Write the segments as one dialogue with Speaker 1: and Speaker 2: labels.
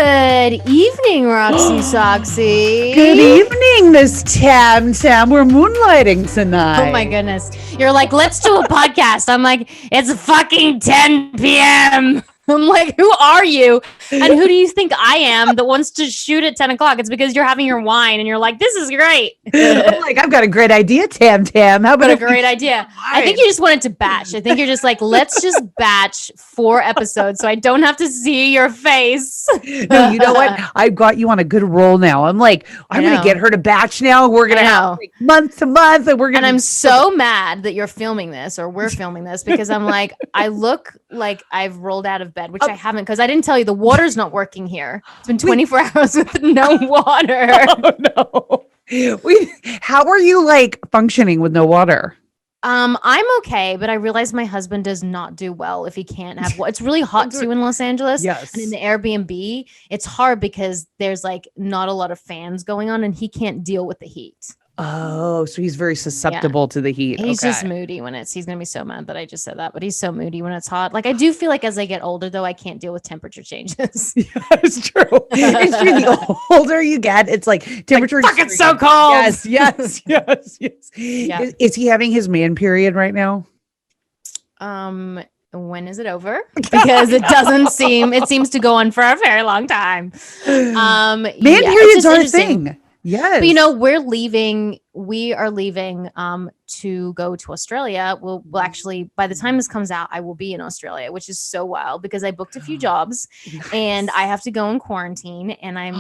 Speaker 1: Good evening, Roxy Soxy.
Speaker 2: Good evening, Miss Tam. We're moonlighting tonight.
Speaker 1: Oh my goodness. You're like, let's do a podcast. I'm like, it's fucking 10 p.m. I'm like, who are you? And who do you think I am that wants to shoot at 10 o'clock? It's because you're having your wine and you're like, this is great.
Speaker 2: I'm like, I've got a great idea, Tam. How about
Speaker 1: a great idea? I think you just wanted to batch. I think you're just like, let's just batch 4 episodes so I don't have to see your face.
Speaker 2: No, you know what? I've got you on a good roll now. I'm like, I'm going to get her to batch now. We're going to have like month to month. And
Speaker 1: I'm so mad that you're filming this or we're filming this because I'm like, I look like I've rolled out of bed, which I haven't, because I didn't tell you the water's not working here. It's been 24 hours with no water.
Speaker 2: Oh no. How are you like functioning with no water?
Speaker 1: I'm okay, but I realize my husband does not do well if he can't have water. It's really hot too in Los Angeles.
Speaker 2: Yes.
Speaker 1: And in the Airbnb, it's hard because there's like not a lot of fans going on and he can't deal with the heat.
Speaker 2: Oh, so he's very susceptible to the heat.
Speaker 1: He's just moody when he's going to be so mad that I just said that, but he's so moody when it's hot. Like I do feel like as I get older though, I can't deal with temperature changes.
Speaker 2: Yeah, it's true. It's true. The older you get, it's like temperature.
Speaker 1: Like, fuck, it's so cold.
Speaker 2: Yes. Yeah. Is he having his man period right now?
Speaker 1: When is it over? Because it seems to go on for a very long time.
Speaker 2: Man periods are a thing. Yes.
Speaker 1: But we are leaving to go to Australia. We'll actually, by the time this comes out, I will be in Australia, which is so wild because I booked a few jobs and I have to go in quarantine and I'm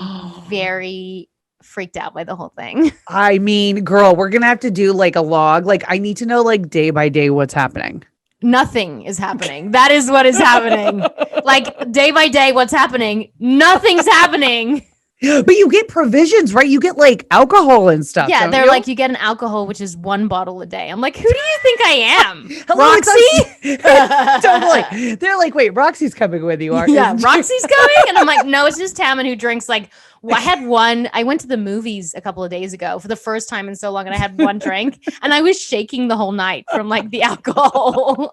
Speaker 1: very freaked out by the whole thing.
Speaker 2: I mean, girl, we're going to have to do like a log. Like I need to know like day by day what's happening.
Speaker 1: Nothing is happening. That is what is happening. Like day by day, what's happening? Nothing's happening.
Speaker 2: But you get provisions, right? You get like alcohol and stuff.
Speaker 1: Yeah, they're like, you get an alcohol, which is 1 bottle a day. I'm like, who do you think I am? Roxy?
Speaker 2: Totally. They're like, wait, Roxy's coming with you, aren't you?
Speaker 1: Yeah, Roxy's coming? And I'm like, no, it's just Tammin who drinks like, I went to the movies a couple of days ago for the first time in so long and I had 1 drink and I was shaking the whole night from like the alcohol.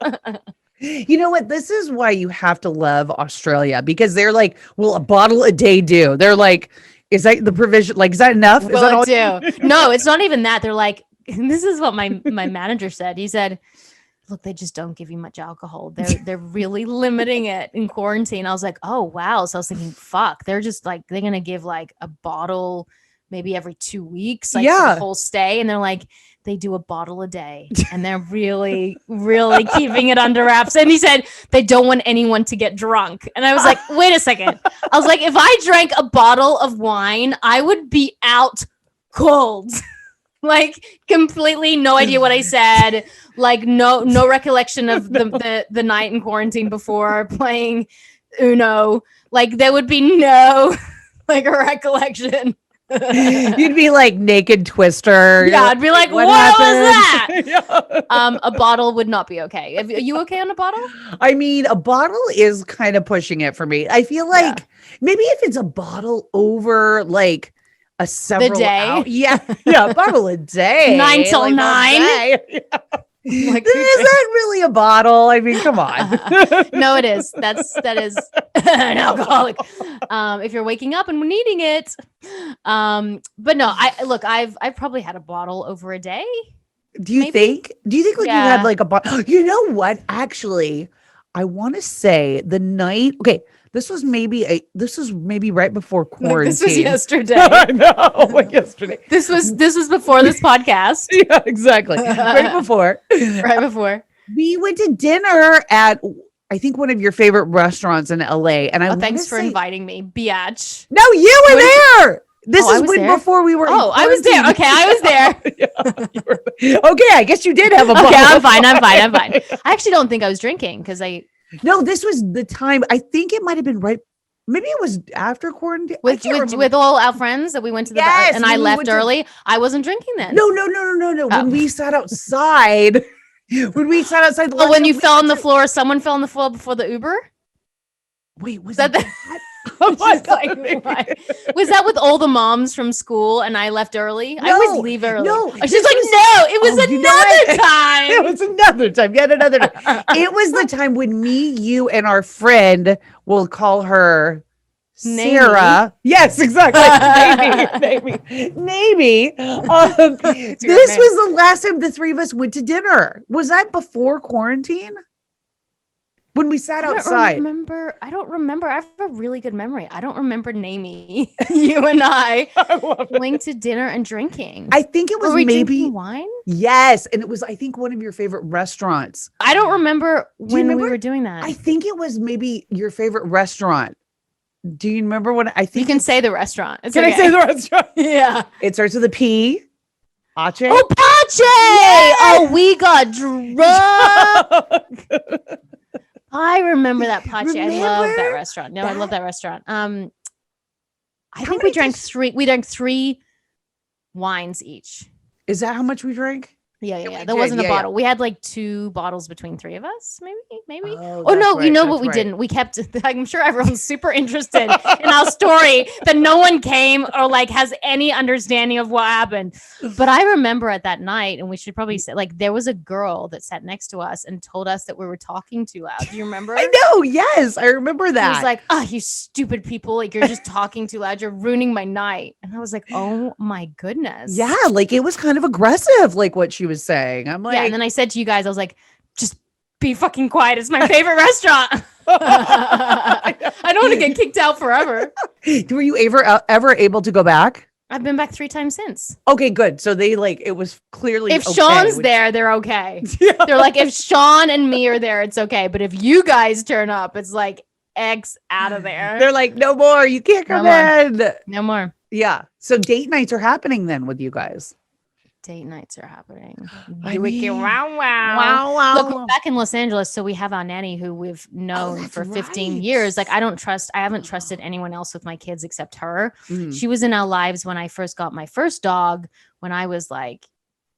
Speaker 2: You know what? This is why you have to love Australia because they're like, will a bottle a day do? They're like, is that the provision? Like, is that enough?
Speaker 1: Will it do? No, it's not even that. They're like, this is what my manager said. He said, look, they just don't give you much alcohol. They're really limiting it in quarantine. I was like, oh, wow. So I was thinking, fuck, they're just like, they're going to give like a bottle maybe every 2 weeks, like for the whole stay. And they're like, they do a bottle a day and they're really, really keeping it under wraps. And he said, they don't want anyone to get drunk. And I was like, wait a second. I was like, if I drank a bottle of wine, I would be out cold. Like completely no idea what I said. Like no recollection of the night in quarantine before playing Uno. Like there would be no like a recollection.
Speaker 2: You'd be like naked Twister.
Speaker 1: Yeah, I'd be like, what was that? Yeah. A bottle would not be okay. Are you okay on a bottle?
Speaker 2: I mean, a bottle is kind of pushing it for me. I feel like maybe if it's a bottle over like a several
Speaker 1: day.
Speaker 2: A bottle a day.
Speaker 1: 9 till 9.
Speaker 2: Like, is that really a bottle? I mean, come on.
Speaker 1: No, it is. That is an alcoholic. If you're waking up and needing it. But no, I've probably had a bottle over a day.
Speaker 2: Do you think like you had like a bottle? You know what? Actually, I want to say the night. Okay. This was maybe right before quarantine.
Speaker 1: This was yesterday.
Speaker 2: I know, like yesterday.
Speaker 1: This was before this podcast.
Speaker 2: Yeah, exactly. Right before. We went to dinner at I think one of your favorite restaurants in LA, and
Speaker 1: thanks for inviting me, biatch.
Speaker 2: No, you were there. This is before we were.
Speaker 1: Oh, I was there. Okay, I was
Speaker 2: there. Okay, I guess you did have a bottle.
Speaker 1: Okay, I'm fine. I actually don't think I was drinking because
Speaker 2: No, this was the time. I think it might have been right. Maybe it was after quarantine.
Speaker 1: With all our friends that we went to the bar and I left early. I wasn't drinking then.
Speaker 2: No. When we sat outside. When you fell on the floor, someone fell on the floor before the Uber?
Speaker 1: Wait, was that? Oh my God. Was that with all the moms from school and I left early? I always leave early.
Speaker 2: No.
Speaker 1: She's like, no, it was another time.
Speaker 2: It was another time. Yet another time. It was the time when me, you, and our friend, we'll call her Sarah. Yes, exactly. Maybe. This was the last time the three of us went to dinner. Was that before quarantine? When we sat outside.
Speaker 1: I don't remember. I have a really good memory. I don't remember naming you and I going to dinner and drinking.
Speaker 2: I think it was maybe
Speaker 1: wine.
Speaker 2: Yes, and it was I think one of your favorite restaurants.
Speaker 1: I don't remember when we were doing that.
Speaker 2: I think it was maybe your favorite restaurant. Do you remember what I think?
Speaker 1: You can say the restaurant.
Speaker 2: Can I say the restaurant?
Speaker 1: Yeah.
Speaker 2: It starts with a P. Pache.
Speaker 1: Oh, Pache! Yes! Oh, we got drunk. I remember that Pache. I love that restaurant. No, I love that restaurant. I think we drank three wines each.
Speaker 2: Is that how much we drank?
Speaker 1: Yeah. That wasn't a bottle. We had like 2 bottles between 3 of us, maybe. Oh no, right, you know what we didn't? We kept. I'm sure everyone's super interested in our story that no one came or like has any understanding of what happened. But I remember at that night, and we should probably say like there was a girl that sat next to us and told us that we were talking too loud. Do you remember?
Speaker 2: I know. Yes, I remember that.
Speaker 1: She was like, "Oh, you stupid people! Like you're just talking too loud. You're ruining my night." And I was like, "Oh my goodness."
Speaker 2: Yeah, like it was kind of aggressive, like what she was saying. I'm like,
Speaker 1: yeah, and then I said to you guys, I was like, just be fucking quiet. It's my favorite restaurant. I don't want to get kicked out forever.
Speaker 2: Were you ever able to go back?
Speaker 1: I've been back 3 times since.
Speaker 2: Okay, good. So they like it was clearly
Speaker 1: if Sean's there, they're okay. Yeah. They're like, if Sean and me are there, it's okay. But if you guys turn up, it's like X out of there.
Speaker 2: They're like, no more. You can't come in.
Speaker 1: No more.
Speaker 2: Yeah. So date nights are happening then with you guys.
Speaker 1: Date nights are happening.
Speaker 2: Wow.
Speaker 1: Look, we're back in Los Angeles, so we have our nanny who we've known for 15 years. Like I haven't trusted anyone else with my kids except her. She was in our lives when I first got my first dog when I was like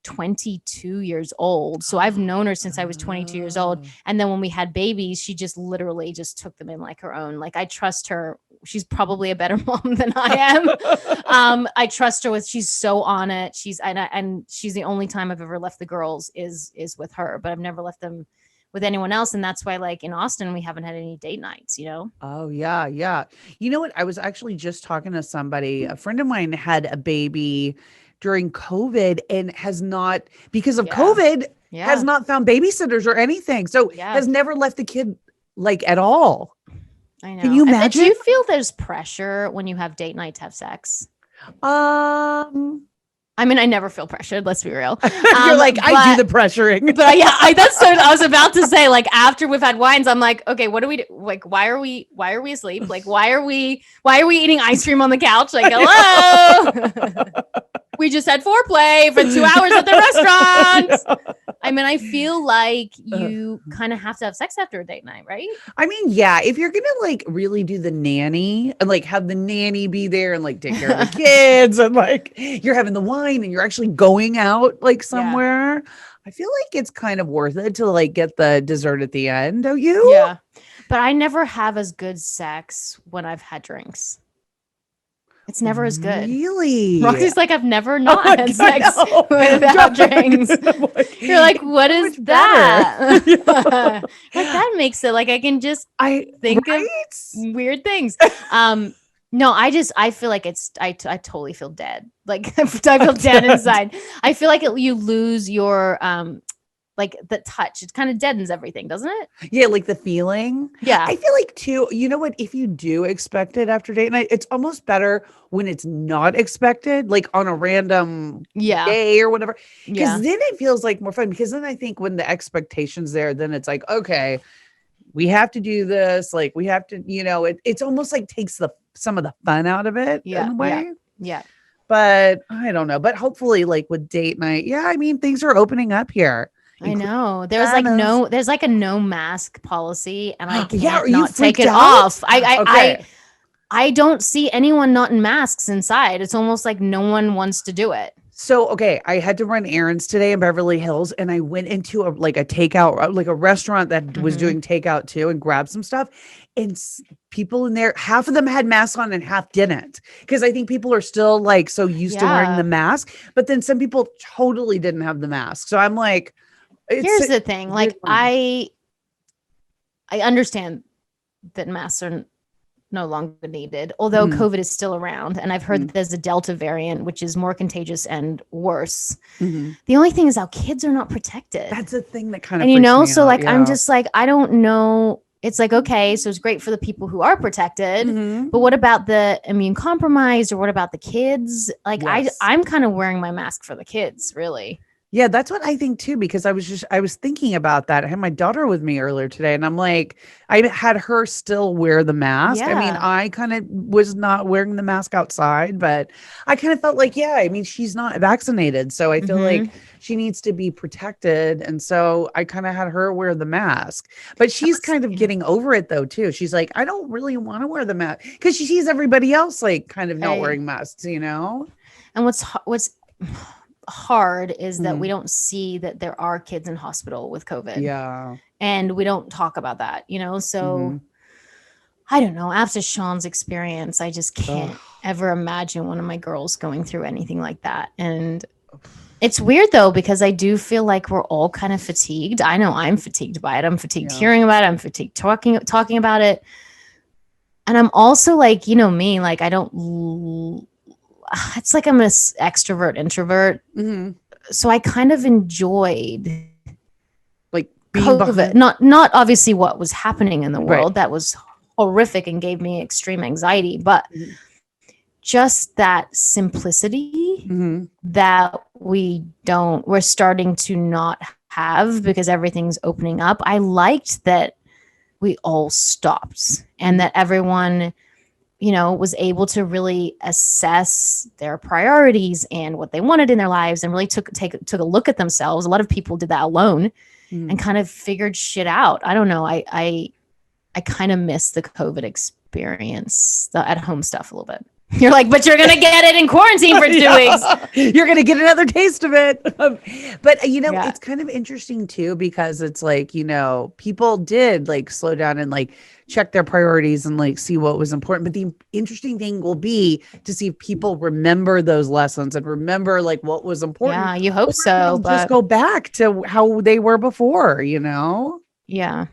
Speaker 1: 22 years old. So I've known her since I was 22 years old. And then when we had babies, she just literally just took them in like her own. Like I trust her. She's probably a better mom than I am. I trust her with, she's so on it. And she's the only time I've ever left the girls is with her, but I've never left them with anyone else. And that's why like in Austin, we haven't had any date nights, you know?
Speaker 2: Oh yeah. Yeah. You know what? I was actually just talking to somebody, a friend of mine had a baby during COVID and has not, because of COVID, has not found babysitters or anything. So has never left the kid like at all.
Speaker 1: I know.
Speaker 2: Can you imagine?
Speaker 1: Do you feel there's pressure when you have date night to have sex? I mean, I never feel pressured. Let's be real.
Speaker 2: You're like, I do the pressuring.
Speaker 1: But yeah, that's what I was about to say. Like after we've had wines, I'm like, okay, what do we do? Like, why are we asleep? Like, why are we eating ice cream on the couch? Like, hello. We just had foreplay for 2 hours at the restaurant. I mean, I feel like you kind of have to have sex after a date night, right?
Speaker 2: I mean, yeah, if you're going to like really do the nanny and like have the nanny be there and like take care of the kids and like you're having the wine and you're actually going out like somewhere, I feel like it's kind of worth it to like get the dessert at the end, don't you?
Speaker 1: Yeah. But I never have as good sex when I've had drinks. It's never as good.
Speaker 2: Really?
Speaker 1: Roxy's like, I've never not had sex without drinks. You're like, what is that? Like that makes it like I can just think of weird things. No, I feel like I totally feel dead. Like I feel dead inside. I feel like you lose your like the touch. It kind of deadens everything, doesn't it?
Speaker 2: Yeah, like the feeling.
Speaker 1: Yeah.
Speaker 2: I feel like too, you know what, if you do expect it after date night, it's almost better when it's not expected, like on a random day or whatever. Because then it feels like more fun. Because then I think when the expectation's there, then it's like, okay, we have to do this. Like we have to, you know, it's almost like takes some of the fun out of it in a way.
Speaker 1: Yeah.
Speaker 2: But I don't know. But hopefully like with date night, I mean, things are opening up here.
Speaker 1: I know there's like a no mask policy and I can't not take it
Speaker 2: out?
Speaker 1: off. I don't see anyone not in masks inside. It's almost like no one wants to do it.
Speaker 2: So, okay, I had to run errands today in Beverly Hills and I went into a takeout, like a restaurant that was doing takeout too and grabbed some stuff. And people in there, half of them had masks on and half didn't. Because I think people are still like so used to wearing the mask. But then some people totally didn't have the mask. So I'm like,
Speaker 1: here's the thing. Like I understand that masks are no longer needed, although COVID is still around. And I've heard that there's a Delta variant, which is more contagious and worse. The only thing is our kids are not protected.
Speaker 2: That's a thing that kind of,
Speaker 1: and you know, so like, I'm just like, I don't know. It's like, okay, so it's great for the people who are protected, but what about the immune compromised, or what about the kids? Like, I'm kind of wearing my mask for the kids, really.
Speaker 2: Yeah, that's what I think too, because I was thinking about that. I had my daughter with me earlier today, and I'm like, I had her still wear the mask. I mean, I kind of was not wearing the mask outside, but I kind of felt like, yeah, I mean, she's not vaccinated. So I feel like she needs to be protected. And so I kind of had her wear the mask, but she's kind of getting over it though, too. She's like, I don't really want to wear the mask, because she sees everybody else like kind of not wearing masks, you know?
Speaker 1: And what's hard is that we don't see that there are kids in hospital with COVID.
Speaker 2: Yeah.
Speaker 1: And we don't talk about that, you know? So I don't know. After Sean's experience, I just can't ever imagine one of my girls going through anything like that. And it's weird though, because I do feel like we're all kind of fatigued. I know I'm fatigued by it. I'm fatigued hearing about it. I'm fatigued talking about it. And I'm also like, you know me, like I don't it's like I'm an extrovert introvert. So I kind of enjoyed
Speaker 2: like
Speaker 1: being COVID, not obviously what was happening in the world. That was horrific and gave me extreme anxiety, but just that simplicity that we're starting to not have because everything's opening up. I liked that we all stopped and that everyone, you know, was able to really assess their priorities and what they wanted in their lives and really took a look at themselves. A lot of people did that alone and kind of figured shit out. I don't know. I kind of miss the COVID experience, the at home stuff a little bit. You're like, but you're going to get it in quarantine for 2 weeks.
Speaker 2: You're going to get another taste of it. But, you know, it's kind of interesting, too, because it's like, you know, people did like slow down and like check their priorities and like see what was important. But the interesting thing will be to see if people remember those lessons and remember like what was important.
Speaker 1: Yeah, you hope so.
Speaker 2: But just go back to how they were before, you know?
Speaker 1: Yeah.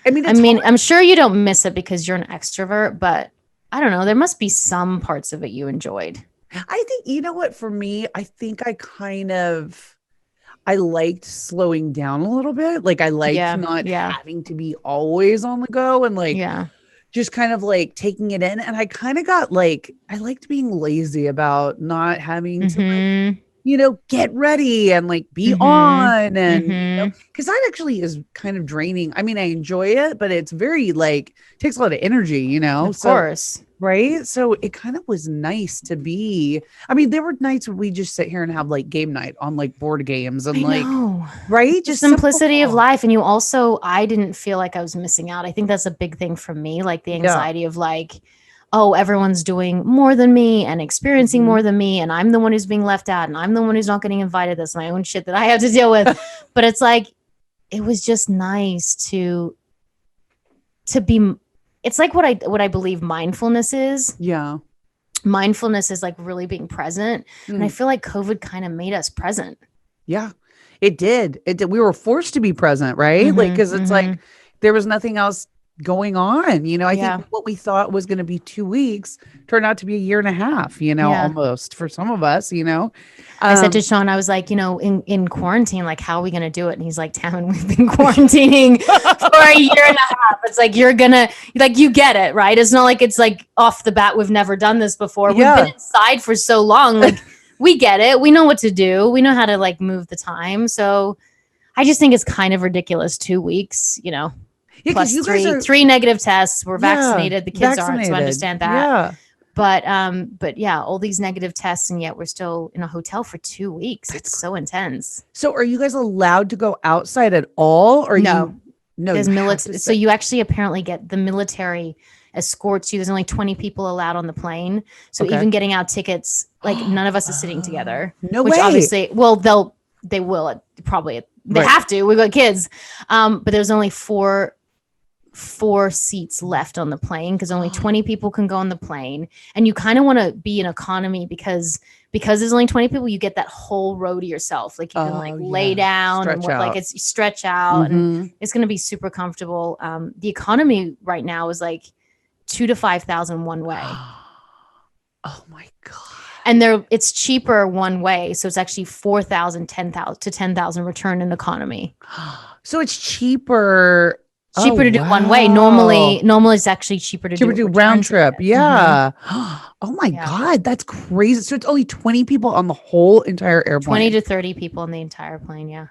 Speaker 2: I mean,
Speaker 1: I'm sure you don't miss it because you're an extrovert, but I don't know. There must be some parts of it you enjoyed.
Speaker 2: I think, you know what, for me, I think I liked slowing down a little bit. Like I liked not having to be always on the go and like, just kind of like taking it in. And I kind of got like, I liked being lazy about not having to like, you know, get ready and like be on and, you know, because that actually is kind of draining. I mean, I enjoy it, but it's very like, takes a lot of energy, you know?
Speaker 1: Of course.
Speaker 2: Right. So it kind of was nice to be, I mean, there were nights where we just sit here and have like game night on like board games and right.
Speaker 1: Just simplicity of life. And I didn't feel like I was missing out. I think that's a big thing for me. Like the anxiety of like, oh, everyone's doing more than me and experiencing more than me. And I'm the one who's being left out and I'm the one who's not getting invited. That's my own shit that I have to deal with. But it's like, it was just nice to be, it's like what I believe mindfulness is.
Speaker 2: Yeah.
Speaker 1: Mindfulness is like really being present. And I feel like COVID kind of made us present.
Speaker 2: Yeah, it did. We were forced to be present, right? Like, cause it's like, there was nothing else going on, you know. I think what we thought was going to be 2 weeks turned out to be a year and a half, you know, almost for some of us, you know.
Speaker 1: I said to Sean, I was like, you know, in quarantine, like, how are we going to do it? And he's like, Tammin, we've been quarantining for a year and a half. It's like, you're going to, like, you get it, right? It's not like it's like off the bat, we've never done this before. We've been inside for so long. Like, we get it. We know what to do. We know how to like move the time. So I just think it's kind of ridiculous 2 weeks, you know.
Speaker 2: Yeah,
Speaker 1: plus
Speaker 2: you
Speaker 1: three negative tests. We're vaccinated. The kids aren't, so I understand that.
Speaker 2: Yeah.
Speaker 1: But yeah, all these negative tests, and yet we're still in a hotel for 2 weeks. It's so intense.
Speaker 2: So are you guys allowed to go outside at all? Or
Speaker 1: no, there's
Speaker 2: military.
Speaker 1: So you actually apparently get the military escorts you. There's only 20 people allowed on the plane. So even getting out tickets, like none of us is sitting together.
Speaker 2: No
Speaker 1: which
Speaker 2: way.
Speaker 1: Obviously, well, they will probably. They have to. We got kids. But there's only four seats left on the plane because only 20 people can go on the plane, and you kind of want to be in economy because there's only 20 people. You get that whole row to yourself, like you can like lay down and like it's stretch out and it's going to be super comfortable. The economy right now is like 2,000 to 5,000 one way.
Speaker 2: Oh my God.
Speaker 1: And it's cheaper one way. So it's actually 4,000, 10,000 to 10,000 return in economy.
Speaker 2: So it's cheaper
Speaker 1: to do one way. Normally it's actually cheaper to do
Speaker 2: round trip. Yeah. Oh my God, that's crazy. So it's only 20 people on the whole entire airplane.
Speaker 1: 20 to 30 people on the entire plane. Yeah.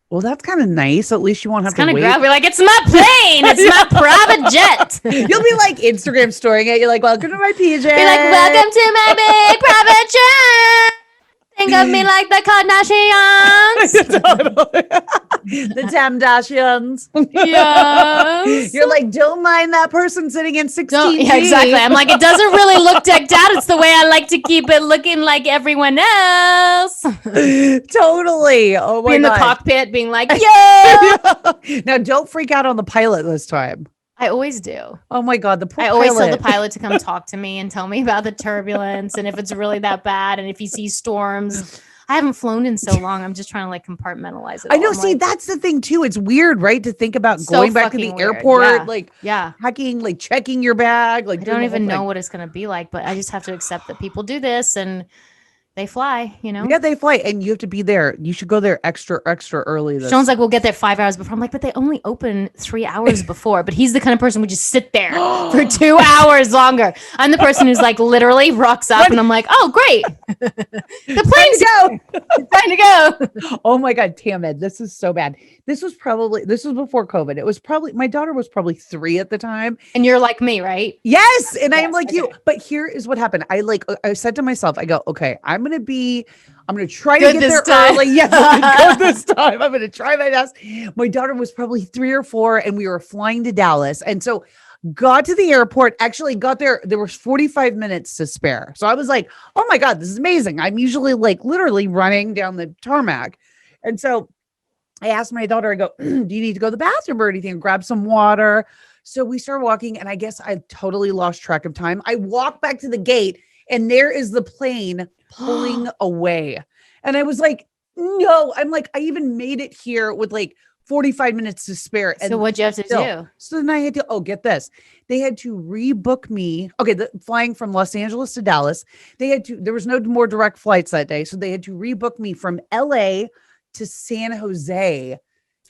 Speaker 2: Well, that's kind of nice. At least you won't have to wait. It's kind of
Speaker 1: grabby. Like, it's my plane. It's my private jet.
Speaker 2: You'll be like Instagram storying it. You're like, welcome to my PJ.
Speaker 1: Be like, welcome to my big private jet. Think of me like the Kardashians.
Speaker 2: The Tamdashians.
Speaker 1: Yes.
Speaker 2: You're like, don't mind that person sitting in 16G.
Speaker 1: Yeah, exactly. I'm like, it doesn't really look decked out. It's the way I like to keep it looking like everyone else.
Speaker 2: Totally. Oh my God.
Speaker 1: In the cockpit being like, yeah.
Speaker 2: Now, don't freak out on the pilot this time.
Speaker 1: I always do.
Speaker 2: Oh my God, the poor
Speaker 1: I always
Speaker 2: pilot.
Speaker 1: tell the pilot to come talk to me and tell me about the turbulence and if it's really that bad and if he sees storms. I haven't flown in so long. I'm just trying to like compartmentalize it.
Speaker 2: I know. See, that's the thing too. It's weird, right? To think about going back to the airport, hacking, like checking your bag. Like
Speaker 1: I don't even know what it's going to be like, but I just have to accept that people do this and they fly,
Speaker 2: Yeah, they fly, and you have to be there. You should go there extra early.
Speaker 1: Sean's like, we'll get there 5 hours before. I'm like, but they only open 3 hours before. But he's the kind of person who would just sit there for 2 hours longer. I'm the person who's like literally rocks up, and I'm like, oh, great. The plane's
Speaker 2: go.
Speaker 1: Time to go.
Speaker 2: Oh my God, Tammin, this is so bad. This was before COVID. It was probably, my daughter was probably 3 at the time.
Speaker 1: And you're like me, right?
Speaker 2: Yes. And I'm like you. But here is what happened. I said to myself, I go, okay, I'm going to try to get there early. Yes, I'm gonna go this time. I'm going to try my best. My daughter was probably 3 or 4 and we were flying to Dallas. And so got to the airport, actually got there. There was 45 minutes to spare. So I was like, oh my God, this is amazing. I'm usually like literally running down the tarmac. And so I asked my daughter, I go, do you need to go to the bathroom or anything? Grab some water. So we started walking and I guess I totally lost track of time. I walked back to the gate and there is the plane pulling away. And I was like, no, I'm like, I even made it here with like 45 minutes to spare. And
Speaker 1: so what'd you have to do?
Speaker 2: So then I had to, get this. They had to rebook me. Okay. Flying from Los Angeles to Dallas, there was no more direct flights that day. So they had to rebook me from LA to San Jose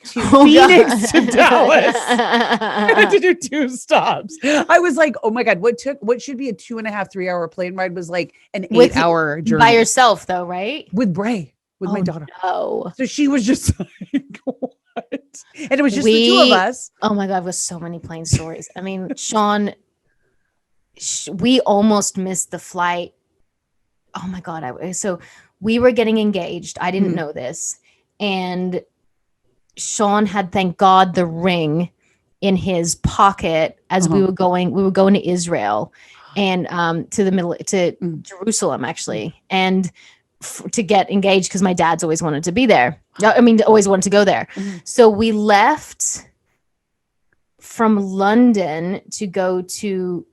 Speaker 2: to Phoenix to Dallas. I had to do 2 stops. I was like, oh my God, what should be a 2.5, 3 hour plane ride was like an 8 hour journey.
Speaker 1: By yourself though, right?
Speaker 2: With Bray, with my daughter.
Speaker 1: No.
Speaker 2: So she was just like, what? And it was just the 2 of us.
Speaker 1: Oh my God, with so many plane stories. I mean, Sean, we almost missed the flight. Oh my God. So we were getting engaged. I didn't know this. And Sean had, thank God, the ring in his pocket as we were going to Israel and to Jerusalem actually. And to get engaged because my dad's always wanted to be there. Always wanted to go there. Mm-hmm. So we left from London to go to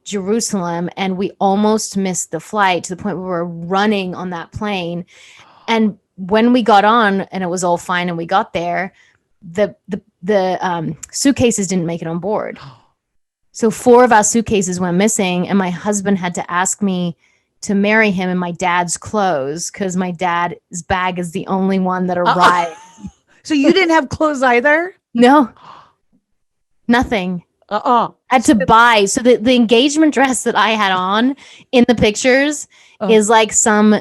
Speaker 1: Jerusalem and we almost missed the flight to the point where we were running on that plane. And when we got on and it was all fine and we got there, the suitcases didn't make it on board. So 4 of our suitcases went missing and my husband had to ask me to marry him in my dad's clothes because my dad's bag is the only one that arrived.
Speaker 2: So you didn't have clothes either?
Speaker 1: No. Nothing. Had to buy. So the engagement dress that I had on in the pictures is like some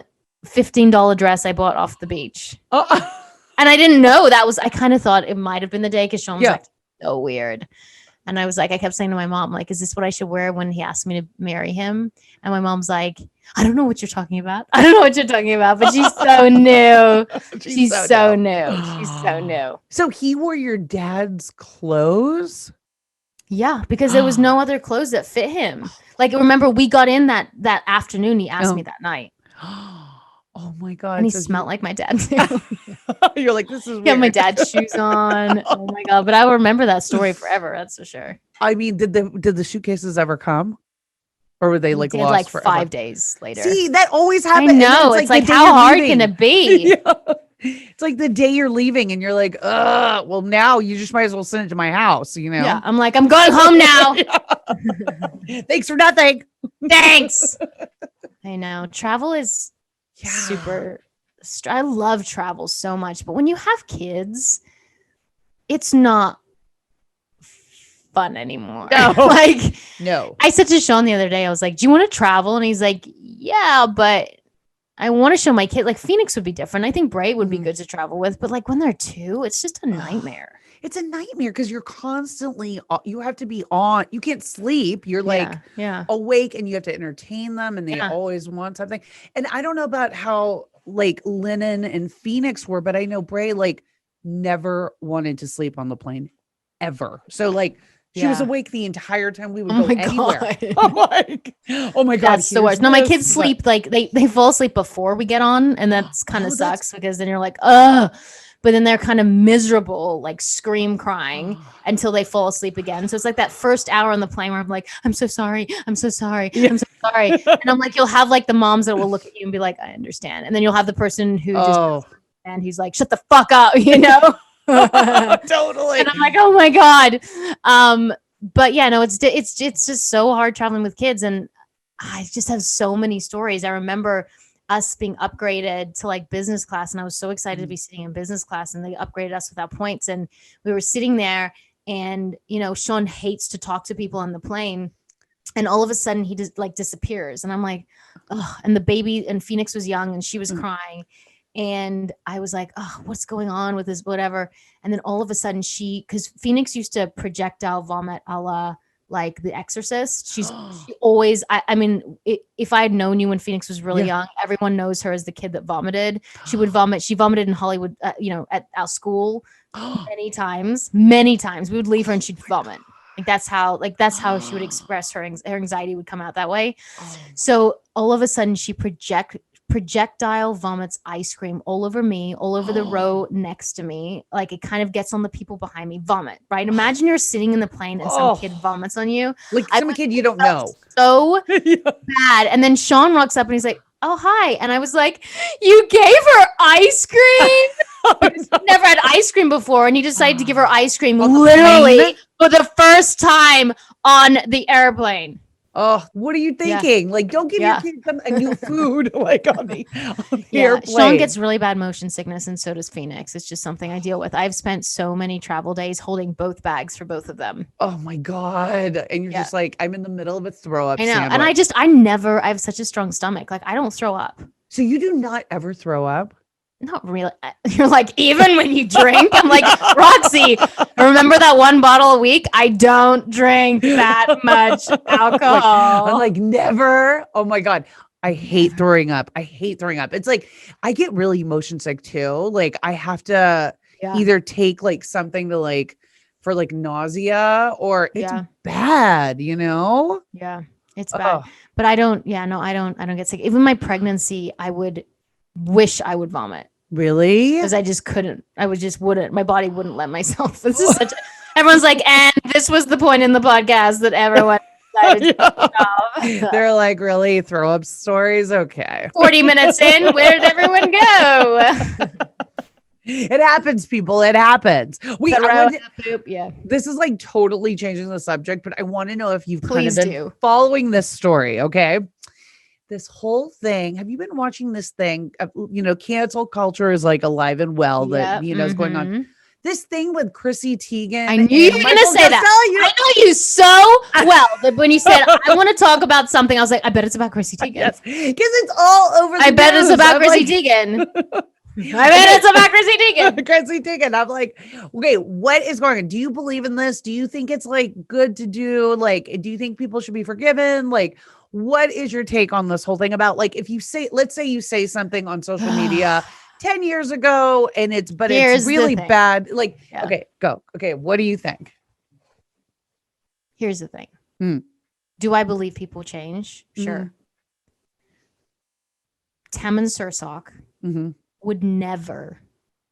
Speaker 1: $15 dress I bought off the beach. And I didn't know I kind of thought it might have been the day because Sean was like, so weird. And I was like, I kept saying to my mom, like, is this what I should wear when he asked me to marry him? And my mom's like, I don't know what you're talking about. I don't know what you're talking about, but she's so new. She's so new. She's so new.
Speaker 2: So he wore your dad's clothes?
Speaker 1: Yeah, because there was no other clothes that fit him. Like, remember, we got in that afternoon. He asked me that night.
Speaker 2: Oh my God.
Speaker 1: And he smelled like my dad too.
Speaker 2: You're like, this is weird.
Speaker 1: He had my dad's shoes on. Oh my God. But I will remember that story forever. That's for sure.
Speaker 2: I mean, did the suitcases ever come? Or were they like lost
Speaker 1: like
Speaker 2: forever?
Speaker 1: 5 days later?
Speaker 2: See, that always happens.
Speaker 1: I know. It's like how hard can it be?
Speaker 2: It's like the day you're leaving and you're like, well, now you just might as well send it to my house,
Speaker 1: Yeah. I'm like, I'm going home now.
Speaker 2: Thanks for nothing.
Speaker 1: Thanks. I know. Travel is super. I love travel so much. But when you have kids, it's not fun anymore.
Speaker 2: No.
Speaker 1: No. I said to Sean the other day, I was like, do you want to travel? And he's like, yeah, but I want to show my kid. Like Phoenix would be different. I think Bray would be good to travel with. But like when they're 2, it's just a nightmare.
Speaker 2: It's a nightmare because you're constantly, you have to be on. You can't sleep. You're like awake and you have to entertain them and they always want something. And I don't know about how like Lennon and Phoenix were, but I know Bray like never wanted to sleep on the plane ever. So like she was awake the entire time we would go anywhere. Oh my God.
Speaker 1: That's the worst. No, my kids sleep like they fall asleep before we get on. And that's kind of sucks because then you're like, ugh. But then they're kind of miserable, like scream crying until they fall asleep again. So it's like that first hour on the plane where I'm like, I'm so sorry. I'm so sorry. I'm so sorry. And I'm like, you'll have like the moms that will look at you and be like, I understand. And then you'll have the person who just and he's like, shut the fuck up, you know?
Speaker 2: Totally.
Speaker 1: And I'm like, oh my God. But yeah, no, it's just so hard traveling with kids. And I just have so many stories. I remember us being upgraded to like business class. And I was so excited to be sitting in business class and they upgraded us without points. And we were sitting there and, you know, Sean hates to talk to people on the plane. And all of a sudden he just like disappears. And I'm like, oh, and the baby and Phoenix was young and she was crying. And I was like, oh, what's going on with this, whatever. And then all of a sudden because Phoenix used to projectile vomit a la like The Exorcist. She always, I mean, if I had known you when Phoenix was really young, everyone knows her as the kid that vomited. She would vomit. She vomited in Hollywood, you know, at our school many times. We would leave her and she'd vomit. Like that's how she would express her anxiety would come out that way. So all of a sudden she projectile vomits ice cream all over me, all over the row next to me. Like it kind of gets on the people behind me. Vomit, right? Imagine you're sitting in the plane and some kid vomits on you.
Speaker 2: Like some kid you don't know.
Speaker 1: So bad. And then Sean walks up and he's like, oh, hi. And I was like, you gave her ice cream? Never had ice cream before. And he decided to give her ice cream literally for the first time on the airplane.
Speaker 2: Oh, what are you thinking? Like, don't give your kids a new food like on the airplane.
Speaker 1: Sean gets really bad motion sickness, and so does Phoenix. It's just something I deal with. I've spent so many travel days holding both bags for both of them.
Speaker 2: Oh my God. And you're just like, I'm in the middle of a throw up.
Speaker 1: I know.
Speaker 2: Sandwich.
Speaker 1: And I have such a strong stomach. Like I don't throw up.
Speaker 2: So you do not ever throw up?
Speaker 1: Not really. You're like, even when you drink, I'm like, Roxy, remember that one bottle a week? I don't drink that much alcohol.
Speaker 2: I'm like, never. Oh my God. I hate throwing up. It's like, I get really motion sick too. Like I have to either take like something to like, for like nausea or it's bad, you know?
Speaker 1: Yeah, it's bad. But I don't get sick. Even my pregnancy, I would wish I would vomit.
Speaker 2: Really?
Speaker 1: Because I just couldn't. Wouldn't. My body wouldn't let myself. This is everyone's like, and this was the point in the podcast that everyone
Speaker 2: they're like, really? Throw up stories? Okay.
Speaker 1: 40 minutes in, where did everyone go?
Speaker 2: It happens, people. It happens.
Speaker 1: Yeah.
Speaker 2: This is like totally changing the subject, but I want to know if you've kind of been following this story, okay? This whole thing, have you been watching this thing? You know, cancel culture is like alive and well that, you know, is going on. This thing with Chrissy Teigen.
Speaker 1: I knew you were going to say that. I know you so well that when you said, I want to talk about something, I was like, I bet it's about Chrissy Teigen.
Speaker 2: Yes, because it's all over the
Speaker 1: I bet it's about Chrissy Teigen. I bet it's about Chrissy Teigen.
Speaker 2: Chrissy Teigen. I'm like, okay, what is going on? Do you believe in this? Do you think it's like good to do? Like, do you think people should be forgiven? Like, what is your take on this whole thing about like, if you say, let's say you say something on social media 10 years ago and it's really bad. Like, okay, go. Okay. What do you think?
Speaker 1: Here's the thing. Do I believe people change? Sure. Tammin Sursok would never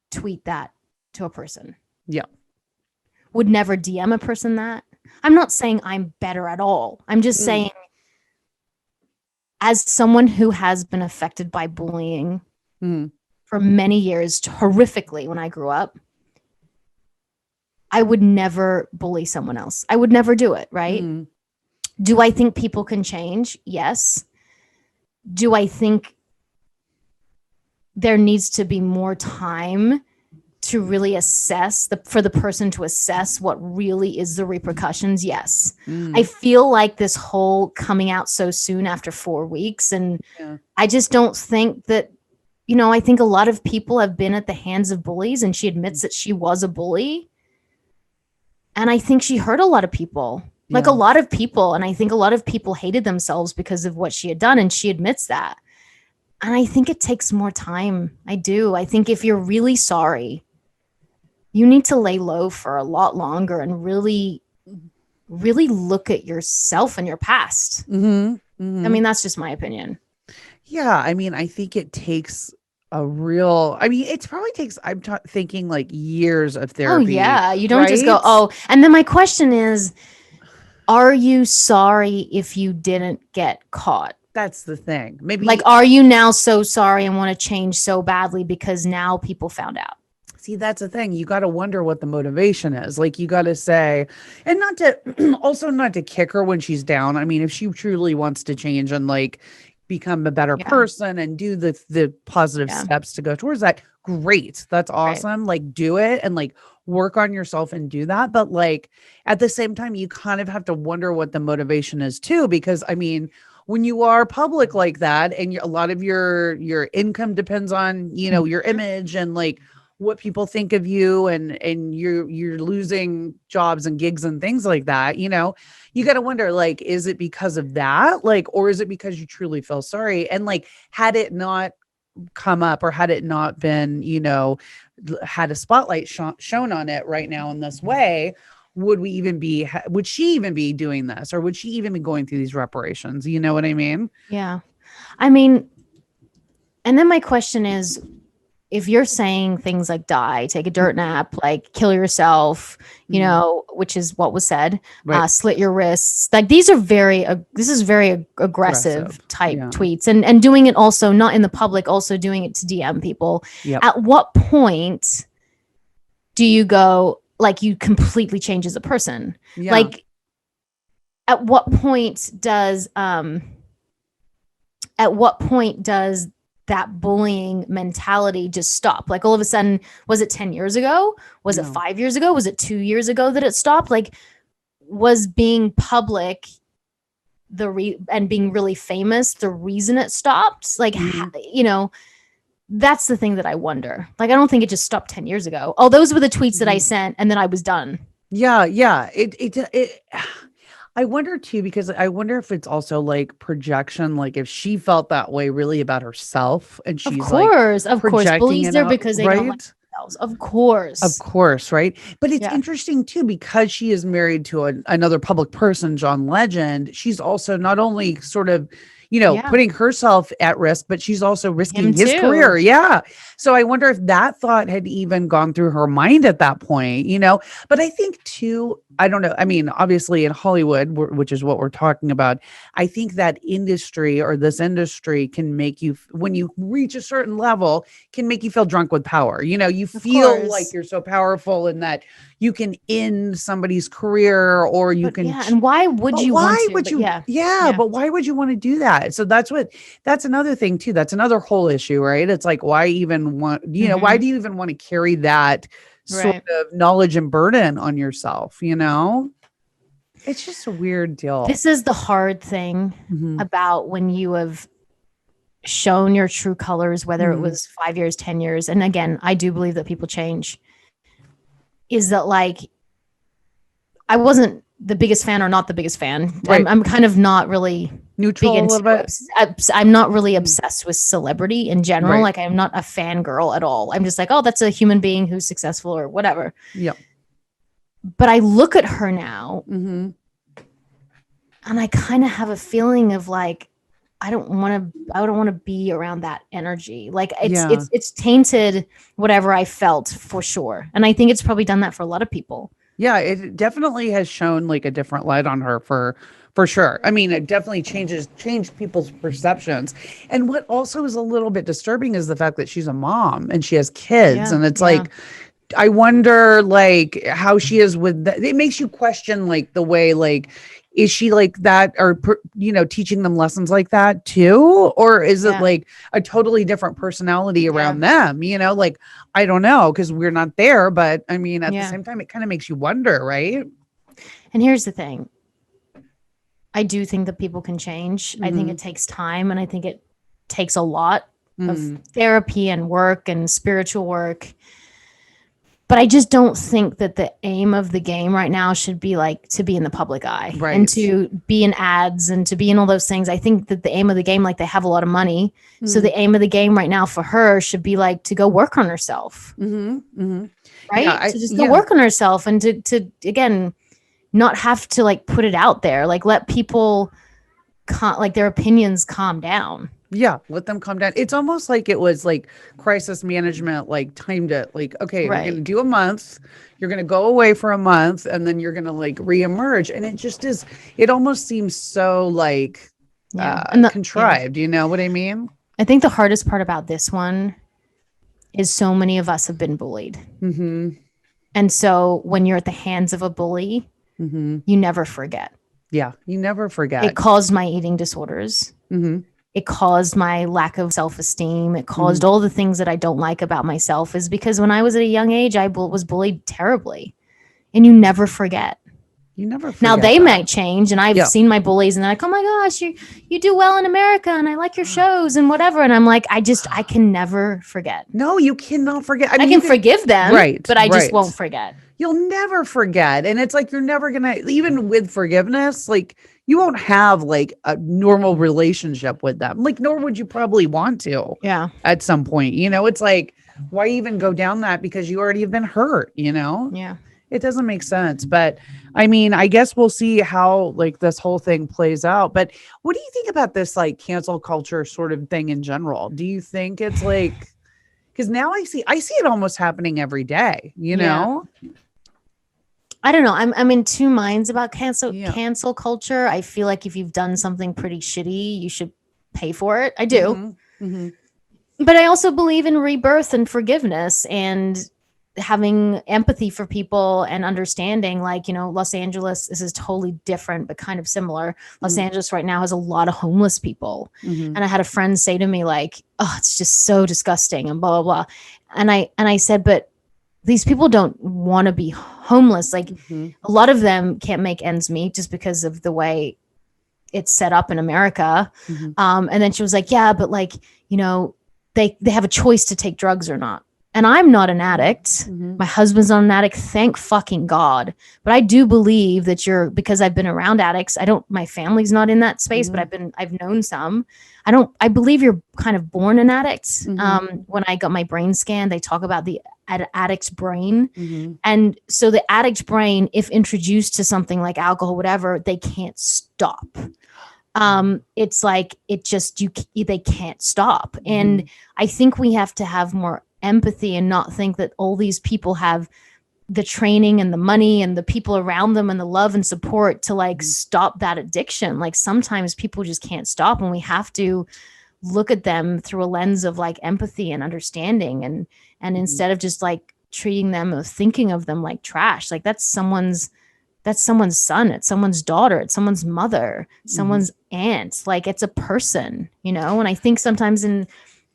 Speaker 1: tweet that to a person.
Speaker 2: Yeah.
Speaker 1: Would never DM a person that. I'm not saying I'm better at all. I'm just saying, as someone who has been affected by bullying for for many years horrifically when I grew up, I would never bully someone else. I would never do it, right? Mm. Do I think people can change? Yes. Do I think there needs to be more time to really assess for the person to assess what really is the repercussions? Yes. I feel like this whole coming out so soon after 4 weeks, and I just don't think that, I think a lot of people have been at the hands of bullies, and she admits that she was a bully. And I think she hurt a lot of people, like a lot of people. And I think a lot of people hated themselves because of what she had done. And she admits that. And I think it takes more time. I do. I think if you're really sorry, you need to lay low for a lot longer and really, really look at yourself and your past. Mm-hmm. Mm-hmm. I mean, that's just my opinion.
Speaker 2: Yeah. I mean, I think it takes it probably takes, thinking like years of therapy.
Speaker 1: Oh yeah. You don't just go, and then my question is, are you sorry if you didn't get caught?
Speaker 2: That's the thing. Maybe
Speaker 1: like, are you now so sorry and want to change so badly because now people found out?
Speaker 2: See, that's the thing. You got to wonder what the motivation is. Like, you got to say, and not to kick her when she's down. I mean, if she truly wants to change and like become a better person and do the positive steps to go towards that, great. That's awesome. Right. Like, do it and like work on yourself and do that. But like at the same time, you kind of have to wonder what the motivation is too, because I mean, when you are public like that and a lot of your income depends on, your image and like what people think of you, and you're losing jobs and gigs and things like that, you got to wonder, like, is it because of that? Like, or is it because you truly feel sorry? And like, had it not come up, or had it not been, had a spotlight shown on it right now in this way, would she even be doing this, or would she even be going through these reparations? You know what I mean?
Speaker 1: Yeah. I mean, and then my question is, if you're saying things like die, take a dirt nap, like kill yourself, which is what was said, slit your wrists, like these are this is very aggressive type tweets, and doing it also not in the public, also doing it to DM people. Yep. At what point do you go, like, you completely change as a person? Yeah. Like, at what point does that bullying mentality just stop? Like, all of a sudden, was it 10 years ago? Was it 5 years ago? Was it 2 years ago that it stopped? Like, was being public and being really famous the reason it stopped? Like, that's the thing that I wonder. Like, I don't think it just stopped 10 years ago. Oh, those were the tweets that I sent, and then I was done.
Speaker 2: Yeah. Yeah. It I wonder too, because I wonder if it's also like projection, like if she felt that way really about herself, and she's
Speaker 1: of course, bullies there because they don't like themselves. Of course.
Speaker 2: Right. But it's interesting too, because she is married to another public person, John Legend. She's also not only sort of, putting herself at risk, but she's also risking his career. Yeah. So I wonder if that thought had even gone through her mind at that point, but I think too, I don't know. I mean, obviously in Hollywood, which is what we're talking about, I think that industry, or this industry, can make you, when you reach a certain level, can make you feel drunk with power. You feel like you're so powerful, and that you can end somebody's career, or you can.
Speaker 1: Yeah, and why would you want to?
Speaker 2: But why would you want to do that? So that's another thing too. That's another whole issue, right? It's like, why even want, why do you even want to carry that sort of knowledge and burden on yourself? It's just a weird deal.
Speaker 1: This is the hard thing about when you have shown your true colors, whether it was 5 years, 10 years. And again, I do believe that people change. Is that, like, I wasn't the biggest fan, or not the biggest fan. Right. I'm kind of not really
Speaker 2: neutral a little bit.
Speaker 1: I'm not really obsessed with celebrity in general. Right. Like, I'm not a fangirl at all. I'm just like, oh, that's a human being who's successful or whatever.
Speaker 2: Yeah.
Speaker 1: But I look at her now, and I kind of have a feeling of like, I don't want to be around that energy. Like, it's tainted whatever I felt, for sure. And I think it's probably done that for a lot of people.
Speaker 2: Yeah, it definitely has shown like a different light on her for For sure. I mean, it definitely changed people's perceptions. And what also is a little bit disturbing is the fact that she's a mom and she has kids. And it's like, I wonder like how she is with that. It makes you question like the way, like, is she like that or, teaching them lessons like that too? Or is it like a totally different personality around them? Like, I don't know, because we're not there. But I mean, at the same time, it kind of makes you wonder, right?
Speaker 1: And here's the thing. I do think that people can change. I think it takes time, and I think it takes a lot of therapy and work and spiritual work. But I just don't think that the aim of the game right now should be like to be in the public eye and to be in ads and to be in all those things. I think that the aim of the game, like they have a lot of money. So the aim of the game right now for her should be like to go work on herself. Right? Yeah, to just go work on herself and to again, not have to like put it out there, like let people like their opinions calm down.
Speaker 2: Yeah, let them calm down. It's almost like it was like crisis management, like timed it like, okay, we're going to do a month. You're going to go away for a month and then you're going to like reemerge. And it just is, it almost seems so like contrived. You know what I mean?
Speaker 1: I think the hardest part about this one is so many of us have been bullied. And so when you're at the hands of a bully, you never forget.
Speaker 2: Yeah, you never forget.
Speaker 1: It caused my eating disorders. It caused my lack of self-esteem. It caused all the things that I don't like about myself, is because when I was at a young age, I was bullied terribly. And you never forget.
Speaker 2: You never forget.
Speaker 1: Now they might change, and I've seen my bullies and they're like, oh my gosh, you do well in America and I like your shows and whatever. And I'm like, I can never forget.
Speaker 2: No, you cannot forget.
Speaker 1: I can forgive them, but I just won't forget.
Speaker 2: You'll never forget. And it's like, you're never going to, even with forgiveness, like you won't have like a normal relationship with them. Like, nor would you probably want to at some point, it's like, why even go down that? Because you already have been hurt,
Speaker 1: Yeah.
Speaker 2: It doesn't make sense. But I mean, I guess we'll see how like this whole thing plays out. But what do you think about this like cancel culture sort of thing in general? Do you think it's like, because now I see it almost happening every day, you know?
Speaker 1: I don't know. I'm in two minds about cancel culture. I feel like if you've done something pretty shitty, you should pay for it. I do. But I also believe in rebirth and forgiveness and having empathy for people and understanding, like, Los Angeles, this is totally different, but kind of similar. Los Angeles right now has a lot of homeless people. And I had a friend say to me like, oh, it's just so disgusting and blah, blah, blah. And I said, but these people don't want to be homeless. Like a lot of them can't make ends meet just because of the way it's set up in America. And then she was like, yeah, but like, they have a choice to take drugs or not. And I'm not an addict. My husband's not an addict. Thank fucking God. But I do believe that because I've been around addicts. My family's not in that space, but I've known some. I believe you're kind of born an addict. When I got my brain scan, they talk about the addict's brain. And so the addict's brain, if introduced to something like alcohol, whatever, they can't stop. It's like, they can't stop. And I think we have to have more empathy and not think that all these people have the training and the money and the people around them and the love and support to like stop that addiction. Like sometimes people just can't stop, and we have to look at them through a lens of like empathy and understanding, and instead of just like treating them or thinking of them like trash. Like that's someone's son, it's someone's daughter, it's someone's mother, someone's aunt. Like it's a person, and I think sometimes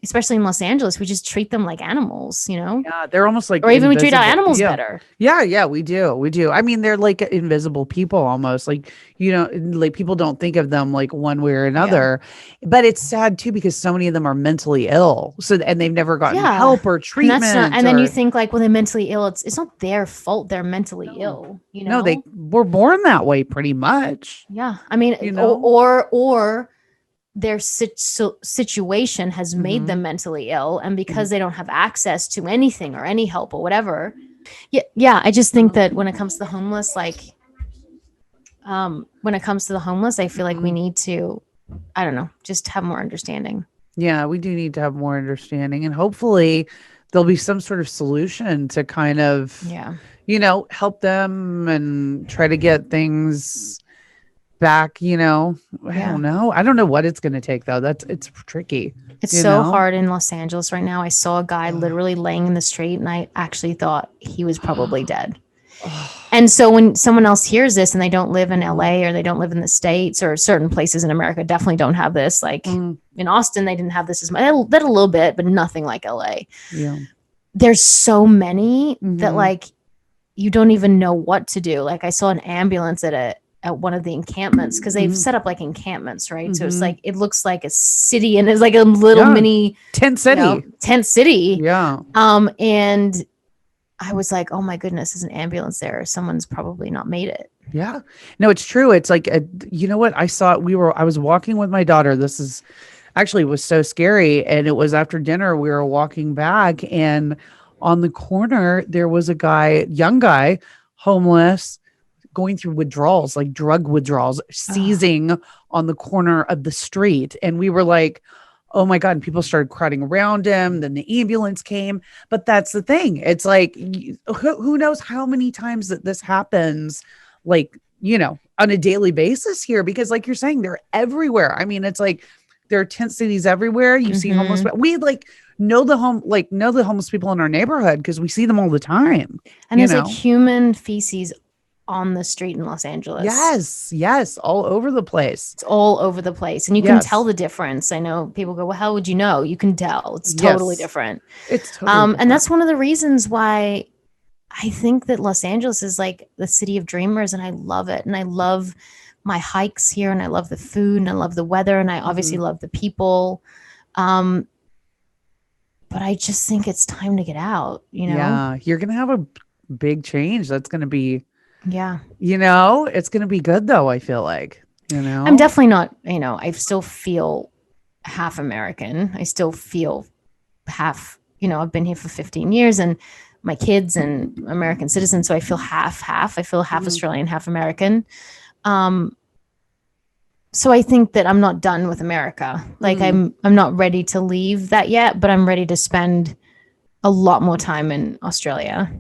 Speaker 1: especially in Los Angeles, we just treat them like animals, Yeah,
Speaker 2: they're almost like,
Speaker 1: or even invisible. We treat our animals better.
Speaker 2: Yeah, we do. I mean, they're like invisible people almost, like, like people don't think of them like one way or another. But it's sad too, because so many of them are mentally ill. And they've never gotten help or treatment.
Speaker 1: And then you think like, well, they're mentally ill. It's not their fault. They're mentally ill.
Speaker 2: No, they were born that way pretty much.
Speaker 1: Yeah. I mean, or their situation has made them mentally ill, and because they don't have access to anything or any help or whatever. Yeah. I just think that when it comes to the homeless, I feel like we need to, I don't know, just have more understanding.
Speaker 2: Yeah, we do need to have more understanding, and hopefully there'll be some sort of solution to kind of, help them and try to get things back, I don't know. I don't know what it's going to take though. It's tricky.
Speaker 1: It's so hard in Los Angeles right now. I saw a guy literally laying in the street and I actually thought he was probably dead. And so when someone else hears this and they don't live in LA or they don't live in the States or certain places in America definitely don't have this. Like in Austin, they didn't have this as much. That a little bit, but nothing like LA.
Speaker 2: Yeah.
Speaker 1: There's so many that like you don't even know what to do. Like I saw an ambulance at one of the encampments because they've set up like encampments, right? So it's like it looks like a city and it's like a little mini
Speaker 2: tent city.
Speaker 1: Yeah. And I was like, oh my goodness, there's an ambulance there. Someone's probably not made it.
Speaker 2: Yeah. No, it's true. It's like, you know what? I was walking with my daughter. This is actually was so scary. And it was after dinner, we were walking back and on the corner, there was a young guy, homeless, going through withdrawals, like drug withdrawals, seizing on the corner of the street. And we were like, oh my God. And people started crowding around him. Then the ambulance came. But that's the thing. It's like, who knows how many times that this happens, like, on a daily basis here, because like you're saying, they're everywhere. I mean, it's like there are tent cities everywhere. You see homeless, we know the homeless people in our neighborhood because we see them all the time.
Speaker 1: And there's like human feces on the street in Los Angeles.
Speaker 2: Yes. All over the place.
Speaker 1: It's all over the place. And you can tell the difference. I know people go, well, how would you know? You can tell. It's totally different.
Speaker 2: It's totally different.
Speaker 1: And that's one of the reasons why I think that Los Angeles is like the city of dreamers and I love it. And I love my hikes here and I love the food and I love the weather and I obviously love the people. But I just think it's time to get out,
Speaker 2: Yeah, you're going to have a big change. That's going to be it's going to be good though. I feel like,
Speaker 1: I'm definitely not, I still feel half American. I still feel half, I've been here for 15 years and my kids and American citizens. So I feel half. I feel half Australian, half American. So I think that I'm not done with America. Like I'm not ready to leave that yet, but I'm ready to spend a lot more time in Australia.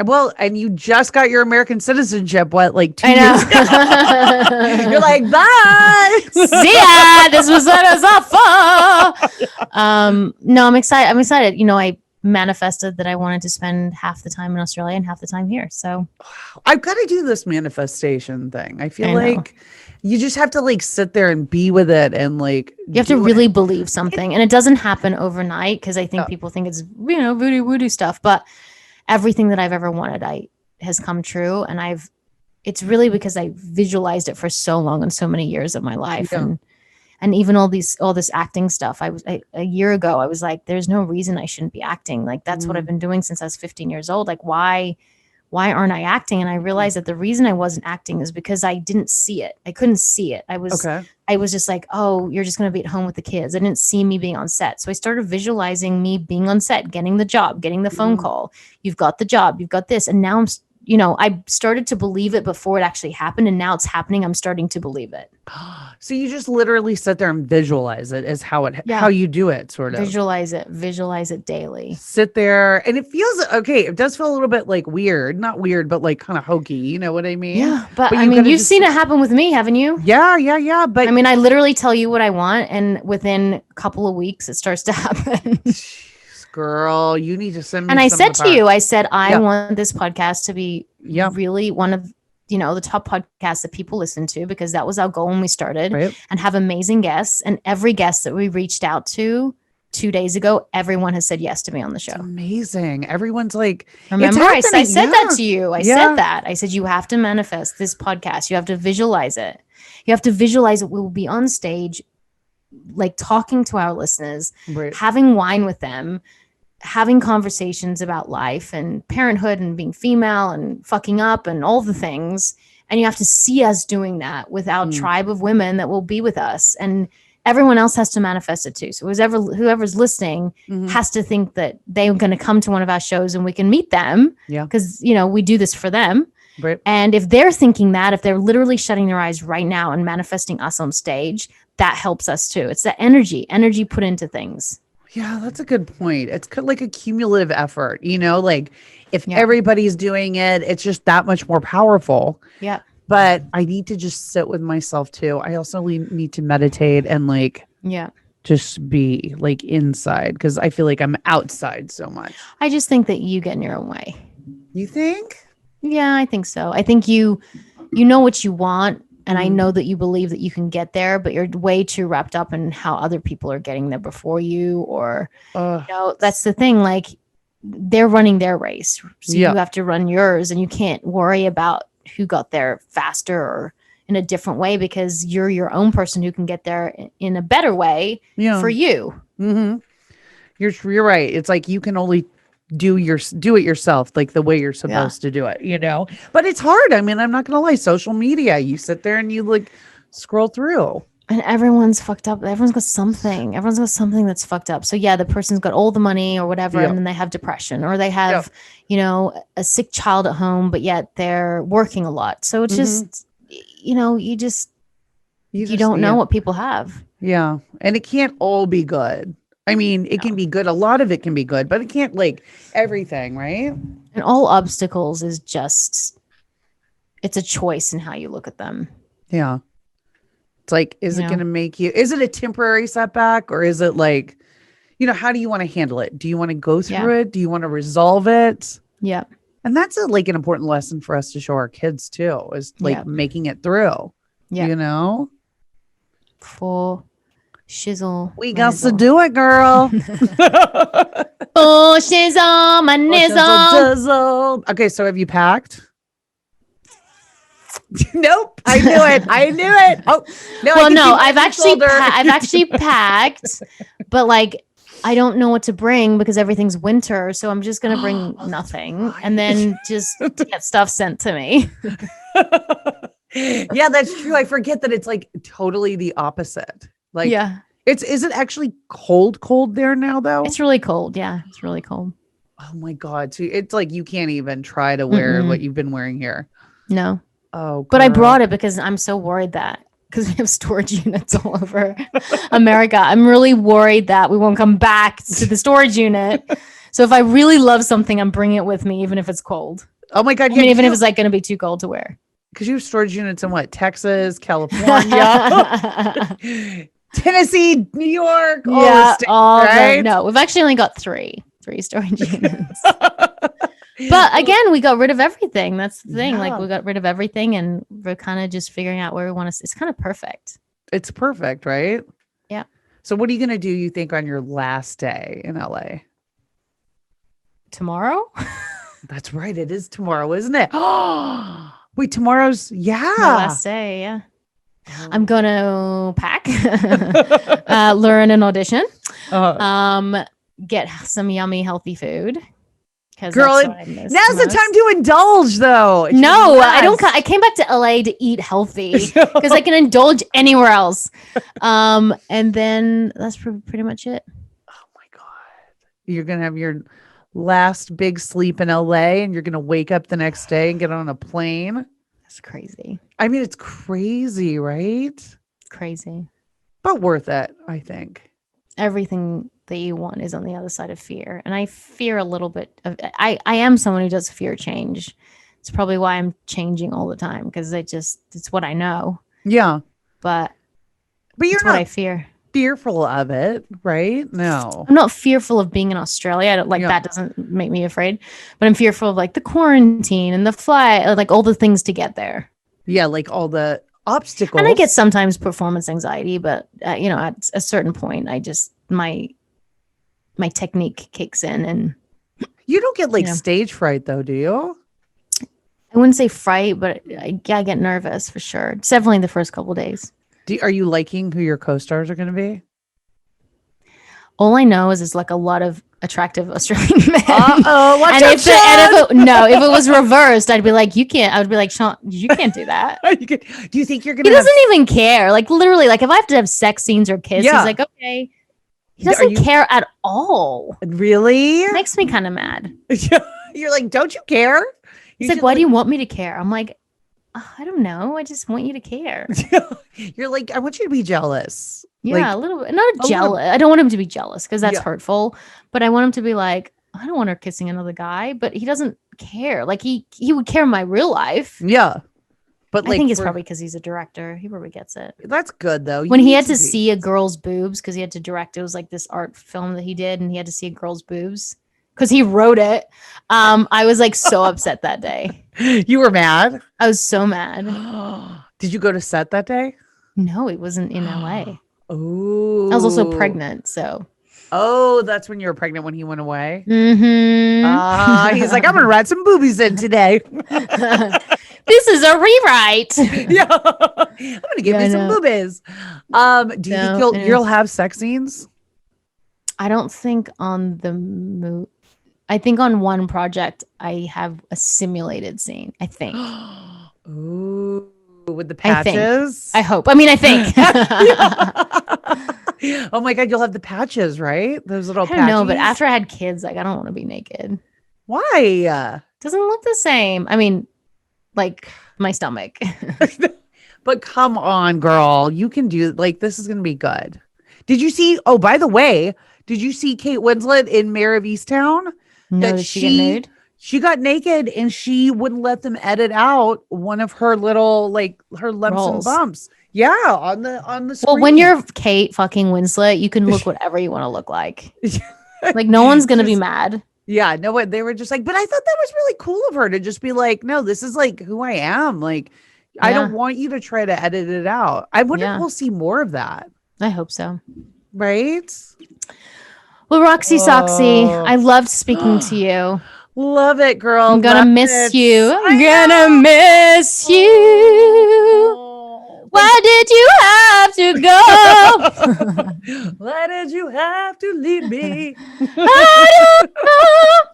Speaker 2: Well, and you just got your American citizenship, like 2 years ago? You're like, bye.
Speaker 1: See ya. This was what I was up for. No, I'm excited. I manifested that I wanted to spend half the time in Australia and half the time here. So
Speaker 2: I've got to do this manifestation thing. I feel like you just have to like sit there and be with it and like
Speaker 1: you have to really believe something. And it doesn't happen overnight because I think people think it's, voodoo stuff, but everything that I've ever wanted has come true. And it's really because I visualized it for so long and so many years of my life. Yeah. And even all this acting stuff, a year ago, I was like, there's no reason I shouldn't be acting. Like that's what I've been doing since I was 15 years old. Like why aren't I acting? And I realized that the reason I wasn't acting is because I didn't see it. I couldn't see it. I was just like, oh, you're just going to be at home with the kids. I didn't see me being on set. So I started visualizing me being on set, getting the job, getting the phone call. You've got the job, you've got this. And now I started to believe it before it actually happened. And now it's happening. I'm starting to believe it.
Speaker 2: So you just literally sit there and visualize it as how you do it, sort of.
Speaker 1: Visualize it daily.
Speaker 2: Sit there. And it feels, okay, it does feel a little bit like weird, not weird, but like kind of hokey. You know what I mean?
Speaker 1: Yeah. But you've seen it happen with me, haven't you?
Speaker 2: Yeah. But
Speaker 1: I literally tell you what I want. And within a couple of weeks, it starts to happen.
Speaker 2: Girl, you need to send me.
Speaker 1: And I said to you, I want this podcast to be really one of the top podcasts that people listen to, because that was our goal when we started, and have amazing guests. And every guest that we reached out to 2 days ago, everyone has said yes to me on the show.
Speaker 2: It's amazing. Everyone's like,
Speaker 1: remember I said that to you. I said that. I said, you have to manifest this podcast. You have to visualize it. You have to visualize it. We will be on stage, like talking to our listeners, having wine with them, having conversations about life and parenthood and being female and fucking up and all the things. And you have to see us doing that with our tribe of women that will be with us. And everyone else has to manifest it too. So whoever's listening has to think that they're going to come to one of our shows and we can meet them. Yeah. Because, we do this for them. Right. And if they're thinking that, if they're literally shutting their eyes right now and manifesting us on stage, that helps us too. It's the energy put into things.
Speaker 2: Yeah, that's a good point. It's like a cumulative effort, like if everybody's doing it, it's just that much more powerful.
Speaker 1: Yeah.
Speaker 2: but I need to just sit with myself too. I also need to meditate and like, just be like inside because I feel like I'm outside so much.
Speaker 1: I just think that you get in your own way.
Speaker 2: You think?
Speaker 1: Yeah, I think so. I think you know what you want, and I know that you believe that you can get there, but you're way too wrapped up in how other people are getting there before you, or that's the thing. Like they're running their race, so you have to run yours, and you can't worry about who got there faster or in a different way because you're your own person who can get there in a better way for you.
Speaker 2: Mm-hmm. You're right. It's like you can only do it yourself, like the way you're supposed to do it, but it's hard. I mean, I'm not gonna lie, social media, you sit there and you like scroll through
Speaker 1: and everyone's fucked up. Everyone's got something that's fucked up. So the person's got all the money or whatever, and then they have depression, or they have a sick child at home, but yet they're working a lot. So it's just you don't know what people have.
Speaker 2: And it can't all be good. I mean, it can be good. A lot of it can be good, but it can't like everything, right?
Speaker 1: And all obstacles is just, it's a choice in how you look at them.
Speaker 2: Yeah. It's like, is it going to make you, is it a temporary setback, or is it like, how do you want to handle it? Do you want to go through it? Do you want to resolve it?
Speaker 1: Yeah.
Speaker 2: And that's like an important lesson for us to show our kids too, is like making it through,
Speaker 1: For shizzle.
Speaker 2: We got to do it, girl.
Speaker 1: Oh, shizzle, my nizzle.
Speaker 2: Okay, so have you packed? Nope. I knew it. Oh, no.
Speaker 1: Well, no, I've actually packed, but like I don't know what to bring because everything's winter, so I'm just gonna bring nothing and then just get stuff sent to me.
Speaker 2: Yeah, that's true. I forget that it's like totally the opposite. Like, is it actually cold there now though?
Speaker 1: It's really cold. Yeah, it's really cold.
Speaker 2: Oh my God. So it's like you can't even try to wear what you've been wearing here.
Speaker 1: No.
Speaker 2: Oh, girl.
Speaker 1: But I brought it because I'm so worried that because we have storage units all over America. I'm really worried that we won't come back to the storage unit. So if I really love something, I'm bringing it with me, even if it's cold.
Speaker 2: Oh my God.
Speaker 1: I mean, even if it's like going to be too cold to wear.
Speaker 2: Because you have storage units in what? Texas, California, Tennessee, New York. Right?
Speaker 1: No, we've actually only got three storage units. But again, we got rid of everything. That's the thing. Like we got rid of everything and we're kind of just figuring out where we want to. It's kind of perfect.
Speaker 2: It's perfect, right?
Speaker 1: Yeah.
Speaker 2: So what are you going to do, you think, on your last day in LA?
Speaker 1: Tomorrow?
Speaker 2: That's right. It is tomorrow, isn't it? Oh, wait, tomorrow's,
Speaker 1: my last day, yeah. I'm going to pack, learn an audition, get some yummy, healthy food.
Speaker 2: Girl, now's the time to indulge, though.
Speaker 1: No, I don't. I came back to LA to eat healthy because I can indulge anywhere else. And then that's pretty much it.
Speaker 2: Oh my God. You're going to have your last big sleep in LA and you're going to wake up the next day and get on a plane.
Speaker 1: That's crazy.
Speaker 2: I mean, it's crazy, right?
Speaker 1: Crazy.
Speaker 2: But worth it, I think.
Speaker 1: Everything that you want is on the other side of fear. And I fear a little bit of, I am someone who does fear change. It's probably why I'm changing all the time because it's what I know.
Speaker 2: Yeah.
Speaker 1: But
Speaker 2: you're not
Speaker 1: what I fear.
Speaker 2: Fearful of it, right? No.
Speaker 1: I'm not fearful of being in Australia. I don't like that doesn't make me afraid, but I'm fearful of like the quarantine and the flight, like all the things to get there.
Speaker 2: Yeah. Like all the obstacles.
Speaker 1: And I get sometimes performance anxiety, but at a certain point, I just, my technique kicks in and
Speaker 2: you don't get like stage fright though, do you?
Speaker 1: I wouldn't say fright, but I get nervous for sure. It's definitely the first couple of days.
Speaker 2: Are you liking who your co-stars are going to be?
Speaker 1: All I know is it's like a lot of attractive Australian men.
Speaker 2: Watch out, Sean!
Speaker 1: If it was reversed, I'd be like, you can't. I would be like, Sean, you can't do that.
Speaker 2: Do you think you're gonna?
Speaker 1: He doesn't even care. Like literally, like if I have to have sex scenes or kiss, he's like, okay. He doesn't care at all.
Speaker 2: Really?
Speaker 1: It makes me kind of mad.
Speaker 2: You're like, don't you care?
Speaker 1: He's like, why do you want me to care? I'm like, I don't know. I just want you to care.
Speaker 2: You're like, I want you to be jealous.
Speaker 1: Yeah, a little bit. Not jealous. I don't want him to be jealous because that's hurtful. But I want him to be like, I don't want her kissing another guy. But he doesn't care. Like he would care in my real life.
Speaker 2: Yeah. But
Speaker 1: I think it's probably because he's a director. He probably gets it.
Speaker 2: That's good though.
Speaker 1: When he had to see a girl's boobs because he had to direct, it was like this art film that he did, and he had to see a girl's boobs because he wrote it. I was like so upset that day.
Speaker 2: You were mad?
Speaker 1: I was so mad.
Speaker 2: Did you go to set that day?
Speaker 1: No, it wasn't in LA.
Speaker 2: Oh,
Speaker 1: I was also pregnant, so.
Speaker 2: Oh, that's when you were pregnant when he went away?
Speaker 1: Mm-hmm.
Speaker 2: He's like, I'm going to write some boobies in today.
Speaker 1: This is a rewrite.
Speaker 2: Yeah. I'm going to give you some boobies. Do you think you'll have sex scenes?
Speaker 1: I don't think on the movie. I think on one project, I have a simulated scene, I think.
Speaker 2: Ooh, with the patches?
Speaker 1: I hope. I mean, I think.
Speaker 2: Oh my God, you'll have the patches, right? Those little patches.
Speaker 1: I don't know, but after I had kids, like, I don't want to be naked.
Speaker 2: Why?
Speaker 1: Doesn't look the same. I mean, like my stomach.
Speaker 2: But come on, girl. You can do, like, this is going to be good. Did you see, oh, by the way, did you see Kate Winslet in Mayor of Easttown?
Speaker 1: No, did she get nude?
Speaker 2: She got naked and she wouldn't let them edit out one of her little, like, her lumps and bumps. Yeah, on the screen.
Speaker 1: Well, when you're Kate fucking Winslet, you can look whatever you want to look like. Like, no one's gonna be mad.
Speaker 2: Yeah, no, they were just like, but I thought that was really cool of her to just be like, no, this is like who I am. Like, I don't want you to try to edit it out. I wonder if we'll see more of that.
Speaker 1: I hope so.
Speaker 2: Right?
Speaker 1: Well, Roxy Soxy, I loved speaking to you.
Speaker 2: Love it, girl.
Speaker 1: I'm gonna miss you. I'm gonna miss you. Why did you have to go?
Speaker 2: Why did you have to leave me?
Speaker 1: I don't know.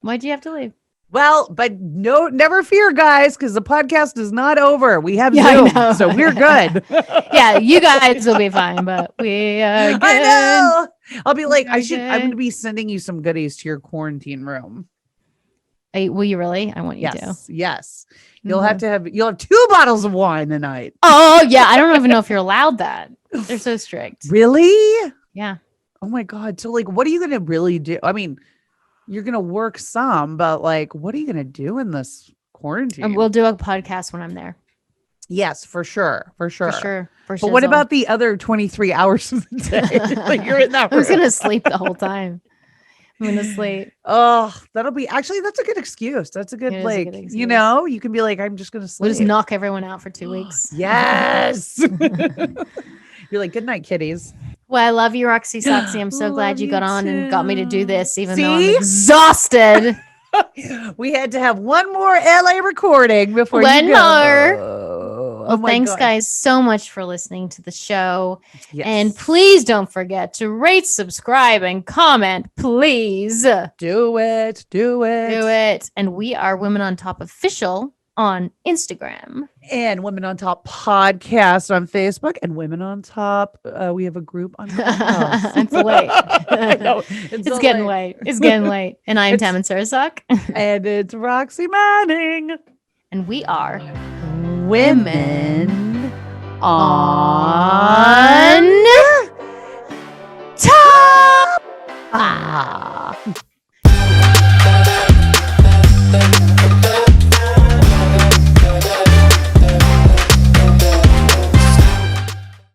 Speaker 1: Why'd you have to leave?
Speaker 2: Well, but no, never fear, guys, because the podcast is not over. We have Zoom, so we're good.
Speaker 1: Yeah, you guys will be fine, but we are good.
Speaker 2: I know. I'll be like, I'm going to be sending you some goodies to your quarantine room.
Speaker 1: Will you really? I want you to.
Speaker 2: Yes. You'll have 2 bottles of wine tonight.
Speaker 1: Oh, yeah. I don't even know if you're allowed that. They're so strict.
Speaker 2: Really?
Speaker 1: Yeah.
Speaker 2: Oh my God. So, like, what are you going to really do? I mean, you're going to work some, but like, what are you going to do in this quarantine?
Speaker 1: And we'll do a podcast when I'm there.
Speaker 2: Yes, for sure.
Speaker 1: But
Speaker 2: what about the other 23 hours of the day? Like, you're in that room.
Speaker 1: I was going to sleep the whole time. I'm going to sleep.
Speaker 2: Oh, that's a good excuse. That's a good, you know, you can be like, I'm just going to sleep.
Speaker 1: We'll just knock everyone out for 2 weeks.
Speaker 2: Yes. You're like, good night, kitties.
Speaker 1: Well, I love you, Roxy Soxy. I'm so glad you got on and got me to do this, even though I'm exhausted.
Speaker 2: We had to have one more LA recording before you go.
Speaker 1: Well, thanks, guys, so much for listening to the show. Yes. And please don't forget to rate, subscribe, and comment. Please.
Speaker 2: Do it.
Speaker 1: And we are Women on Top Official on Instagram.
Speaker 2: And Women on Top Podcast on Facebook. And Women on Top, we have a group on Clubhouse.
Speaker 1: It's late. I know. It's getting late. It's getting late. And I'm Tammin Sarasuk.
Speaker 2: And it's Roxy Manning.
Speaker 1: And we are
Speaker 2: Women on Top.